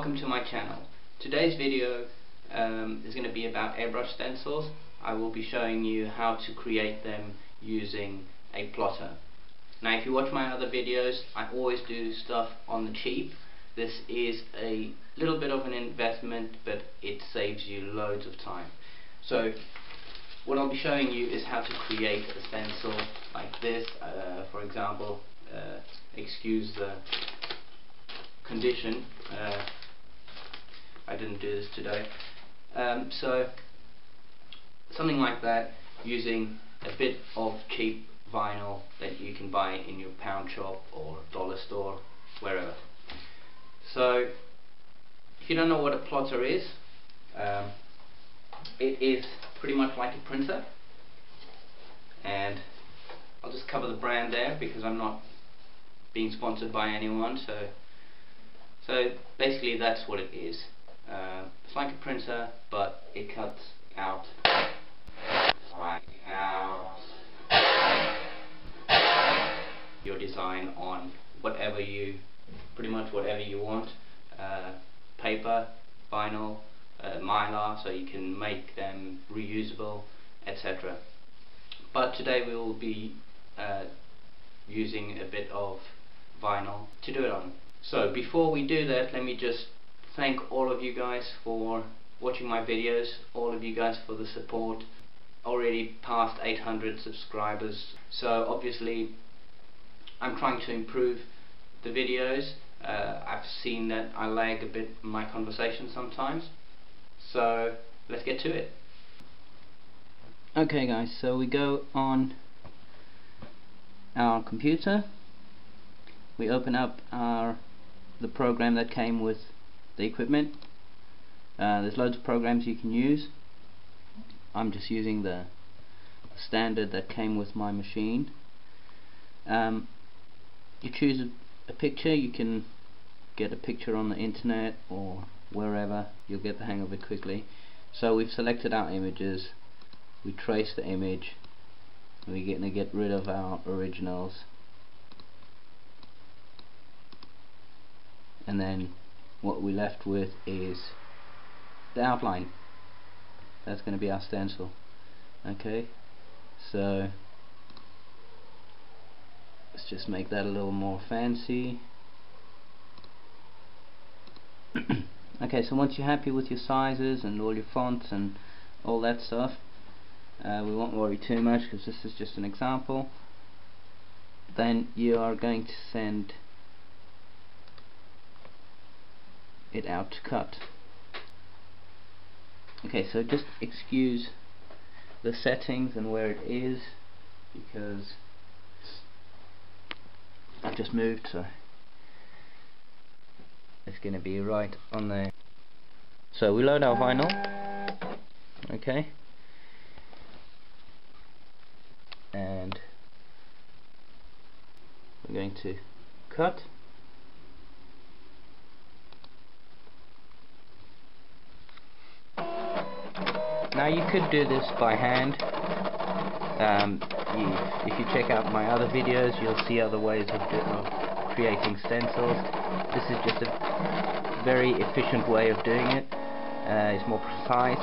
welcome to my channel. Today's video is going to be about airbrush stencils. I will be showing you how to create them using a plotter. Now if you watch my other videos, I always do stuff on the cheap. This is a little bit of an investment, but it saves you loads of time. So what I'll be showing you is how to create a stencil like this. For example, excuse the condition, I didn't do this today. So something like that, using a bit of cheap vinyl that you can buy in your pound shop or dollar store, wherever. So if you don't know what a plotter is, it is pretty much like a printer, and I'll just cover the brand there because I'm not being sponsored by anyone. So basically that's what it is. It's like a printer, but it cuts out your design on whatever you, pretty much whatever you want. Paper, vinyl, mylar, so you can make them reusable, etc. But today we will be using a bit of vinyl to do it on. So before we do that, let me just thank all of you guys for watching my videos, all of you guys for the support. Already past 800 subscribers, so obviously I'm trying to improve the videos. I've seen that I lag a bit in my conversation sometimes, so let's get to it. Okay guys, so we go on our computer, we open up the program that came with the equipment. There's loads of programs you can use. I'm just using the standard that came with my machine. You choose a picture. You can get a picture on the internet or wherever. You'll get the hang of it quickly. So we've selected our images, we trace the image, we're going to get rid of our originals, and then what we're left with is the outline. That's going to be our stencil. Okay, so let's just make that a little more fancy. Okay, so once you're happy with your sizes and all your fonts and all that stuff, we won't worry too much because this is just an example. Then you are going to send it out to cut. Okay, so just excuse the settings and where it is because I've just moved, so it's going to be right on there. So we load our vinyl, okay, and we're going to cut. Now you could do this by hand. If you check out my other videos, you'll see other ways of creating stencils. This is just a very efficient way of doing it. It's more precise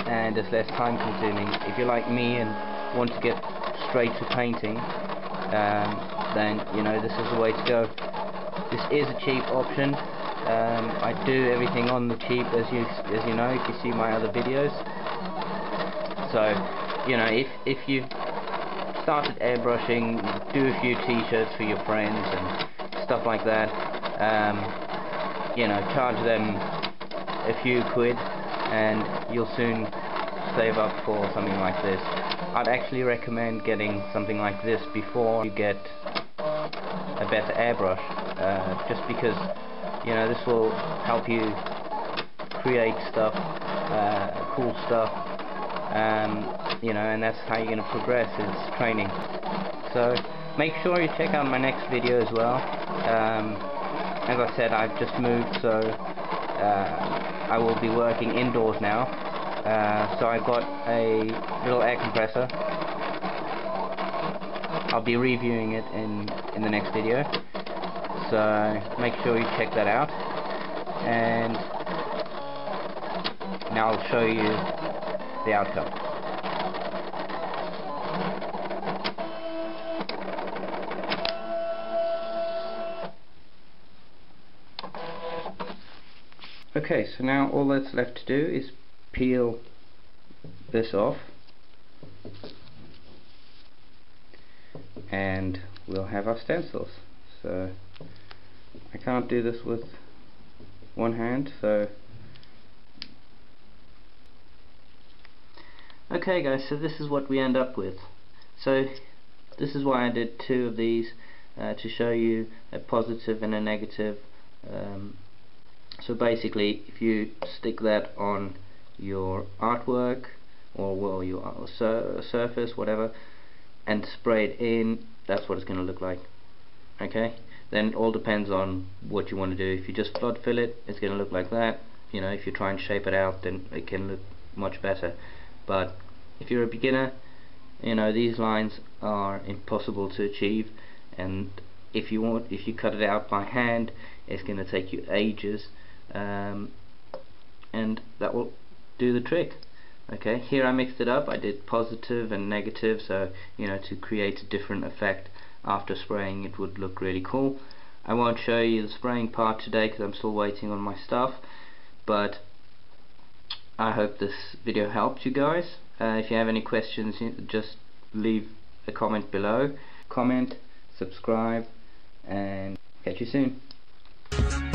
and it's less time consuming. If you're like me and want to get straight to painting, then this is the way to go. This is a cheap option. I do everything on the cheap, as you know, if you see my other videos. So, if you've started airbrushing, do a few t-shirts for your friends and stuff like that, charge them a few quid and you'll soon save up for something like this. I'd actually recommend getting something like this before you get a better airbrush, just because this will help you create stuff, cool stuff, and that's how you're going to progress, is training. So make sure you check out my next video as well. As I said, I've just moved, so I will be working indoors now. So I've got a little air compressor. I'll be reviewing it in the next video. So make sure you check that out. and now I'll show you the outcome. Okay, so now all that's left to do is peel this off, and we'll have our stencils. So I can't do this with one hand, so okay guys, so this is what we end up with. So this is why I did two of these, to show you a positive and a negative. So basically, if you stick that on your artwork or well, your surface, whatever, and spray it in, that's what it's going to look like. Okay, then it all depends on what you want to do. If you just flood fill it, it's going to look like that. You know, if you try and shape it out, then it can look much better. But if you're a beginner, you know, these lines are impossible to achieve, and if you cut it out by hand, it's going to take you ages, and that will do the trick. Okay, here I mixed it up. I did positive and negative, so you know, to create a different effect after spraying, it would look really cool. I won't show you the spraying part today because I'm still waiting on my stuff, but I hope this video helped you guys. If you have any questions, just leave a comment below. Comment, subscribe, and catch you soon.